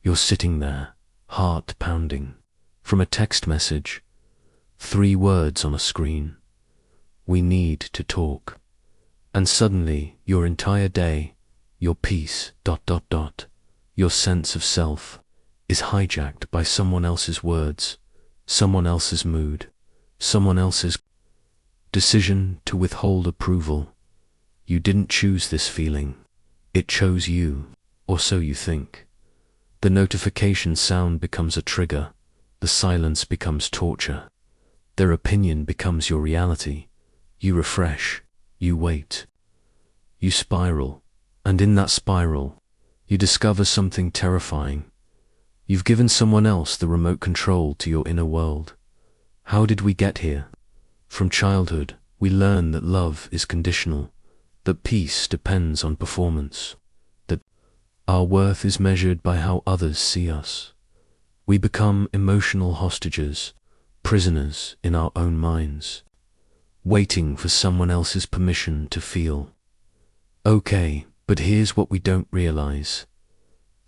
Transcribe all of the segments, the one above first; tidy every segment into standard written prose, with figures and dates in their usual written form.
You're sitting there, heart pounding, from a text message, 3 words on a screen. We need to talk. And suddenly, your entire day, your peace, your sense of self, is hijacked by someone else's words, someone else's mood, someone else's decision to withhold approval. You didn't choose this feeling. It chose you, or so you think. The notification sound becomes a trigger. The silence becomes torture. Their opinion becomes your reality. You refresh. You wait. You spiral. And in that spiral, you discover something terrifying. You've given someone else the remote control to your inner world. How did we get here? From childhood, we learn that love is conditional, that peace depends on performance, that our worth is measured by how others see us. We become emotional hostages, prisoners in our own minds, waiting for someone else's permission to feel. Okay, but here's what we don't realize.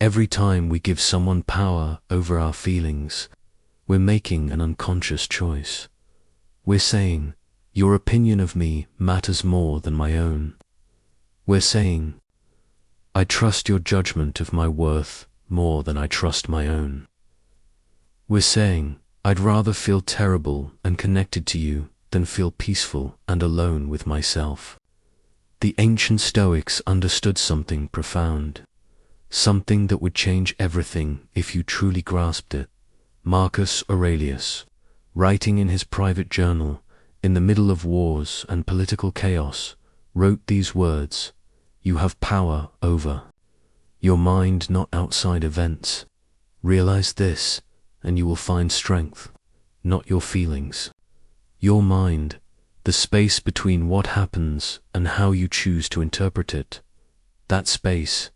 Every time we give someone power over our feelings, we're making an unconscious choice. We're saying, your opinion of me matters more than my own. We're saying, I trust your judgment of my worth more than I trust my own. We're saying, I'd rather feel terrible and connected to you than feel peaceful and alone with myself. The ancient Stoics understood something profound, something that would change everything if you truly grasped it. Marcus Aurelius, writing in his private journal in the middle of wars and political chaos, wrote these words: "You have power over your mind, not outside events. Realize this, and you will find strength, not your feelings. Your mind, the space between what happens and how you choose to interpret it, that space,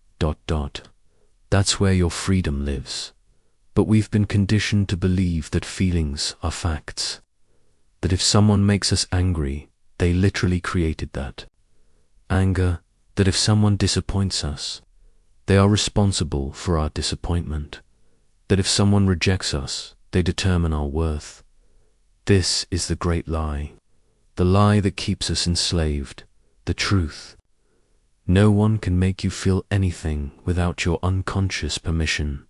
that's where your freedom lives." But we've been conditioned to believe that feelings are facts, that if someone makes us angry, they literally created that anger, that if someone disappoints us, they are responsible for our disappointment, that if someone rejects us, they determine our worth. This is the great lie, the lie that keeps us enslaved, the truth. No one can make you feel anything without your unconscious permission.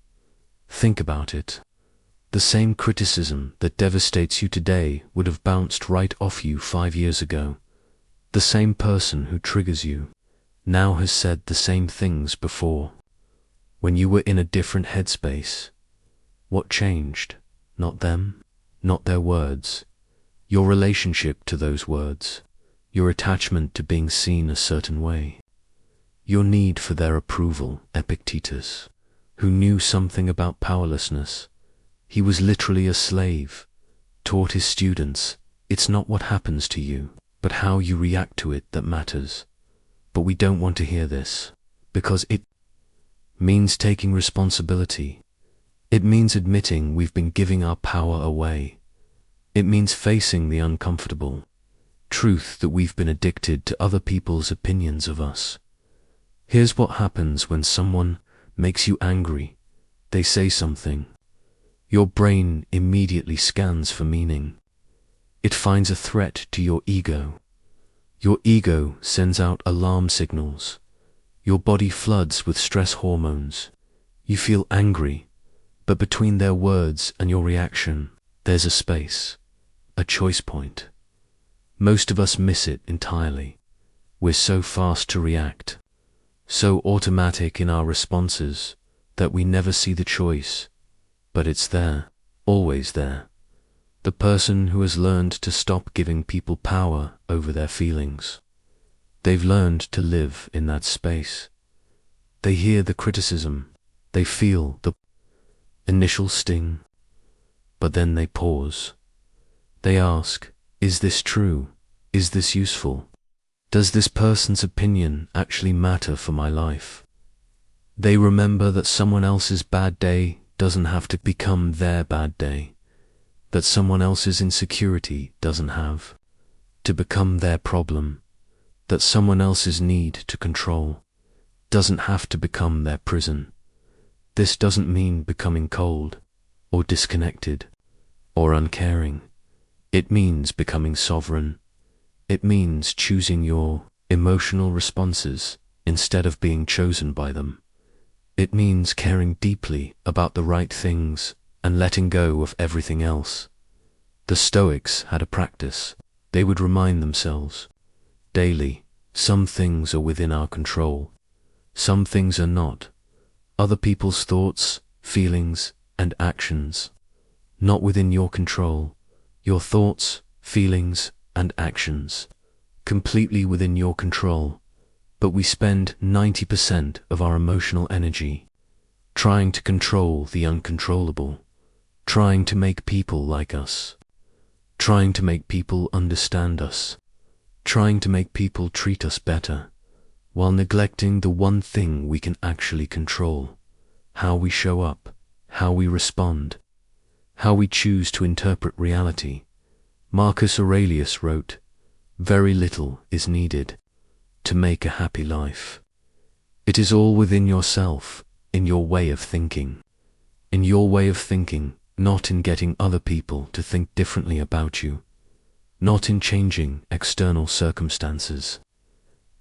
Think about it. The same criticism that devastates you today would have bounced right off you 5 years ago. The same person who triggers you now has said the same things before, when you were in a different headspace. What changed? Not them, not their words. Your relationship to those words, your attachment to being seen a certain way, your need for their approval. Epictetus, who knew something about powerlessness, he was literally a slave, taught his students, it's not what happens to you, but how you react to it that matters. But we don't want to hear this, because it means taking responsibility. It means admitting we've been giving our power away. It means facing the uncomfortable truth that we've been addicted to other people's opinions of us. Here's what happens when someone makes you angry. They say something. Your brain immediately scans for meaning. It finds a threat to your ego. Your ego sends out alarm signals. Your body floods with stress hormones. You feel angry, but between their words and your reaction, there's a space, a choice point. Most of us miss it entirely. We're so fast to react, so automatic in our responses, that we never see the choice. But it's there, always there. The person who has learned to stop giving people power over their feelings. They've learned to live in that space. They hear the criticism, they feel the initial sting, but then they pause. They ask, is this true? Is this useful? Does this person's opinion actually matter for my life? They remember that someone else's bad day doesn't have to become their bad day, that someone else's insecurity doesn't have to become their problem, that someone else's need to control doesn't have to become their prison. This doesn't mean becoming cold, or disconnected, or uncaring. It means becoming sovereign. It means choosing your emotional responses instead of being chosen by them. It means caring deeply about the right things and letting go of everything else. The Stoics had a practice. They would remind themselves daily, some things are within our control. Some things are not. Other people's thoughts, feelings, and actions. Not within your control. Your thoughts, feelings, and actions. Completely within your control. But we spend 90% of our emotional energy trying to control the uncontrollable, trying to make people like us, trying to make people understand us, trying to make people treat us better, while neglecting the one thing we can actually control: how we show up, how we respond, how we choose to interpret reality. Marcus Aurelius wrote, "Very little is needed to make a happy life. It is all within yourself, in your way of thinking. In your way of thinking, not in getting other people to think differently about you, not in changing external circumstances.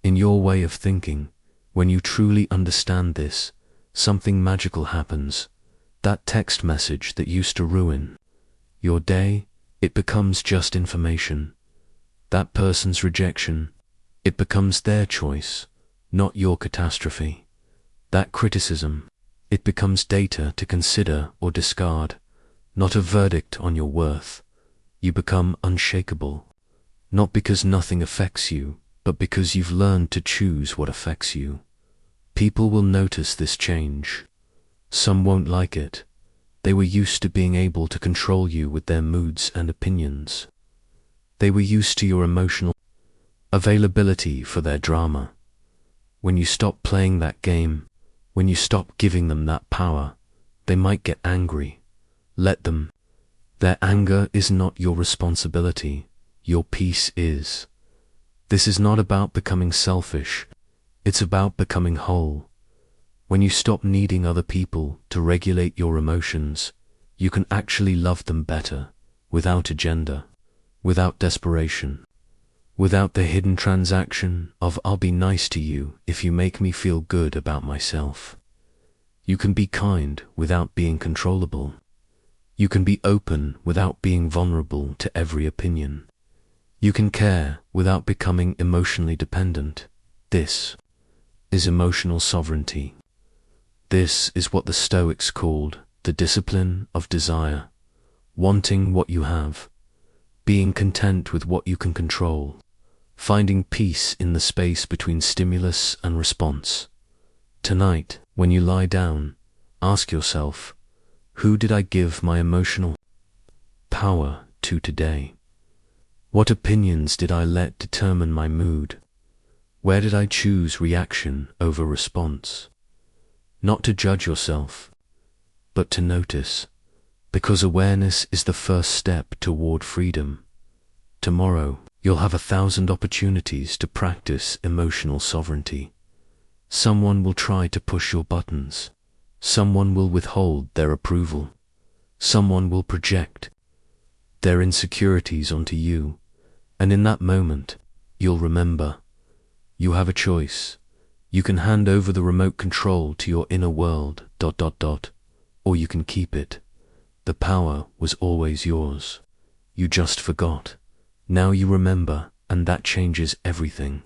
In your way of thinking, when you truly understand this, something magical happens. That text message that used to ruin your day, it becomes just information. That person's rejection, it becomes their choice, not your catastrophe. That criticism, it becomes data to consider or discard, not a verdict on your worth. You become unshakable, not because nothing affects you, but because you've learned to choose what affects you. People will notice this change. Some won't like it. They were used to being able to control you with their moods and opinions. They were used to your emotional availability for their drama. When you stop playing that game, when you stop giving them that power, they might get angry. Let them. Their anger is not your responsibility. Your peace is. This is not about becoming selfish. It's about becoming whole. When you stop needing other people to regulate your emotions, you can actually love them better, without agenda, without desperation, without the hidden transaction of "I'll be nice to you if you make me feel good about myself." You can be kind without being controllable. You can be open without being vulnerable to every opinion. You can care without becoming emotionally dependent. This is emotional sovereignty. This is what the Stoics called the discipline of desire, wanting what you have, being content with what you can control, finding peace in the space between stimulus and response. Tonight, when you lie down, ask yourself, who did I give my emotional power to today? What opinions did I let determine my mood? Where did I choose reaction over response? Not to judge yourself, but to notice, because awareness is the first step toward freedom. Tomorrow, you'll have 1,000 opportunities to practice emotional sovereignty. Someone will try to push your buttons. Someone will withhold their approval. Someone will project their insecurities onto you. And in that moment, you'll remember, you have a choice. You can hand over the remote control to your inner world, ... or you can keep it. The power was always yours. You just forgot. Now you remember, and that changes everything.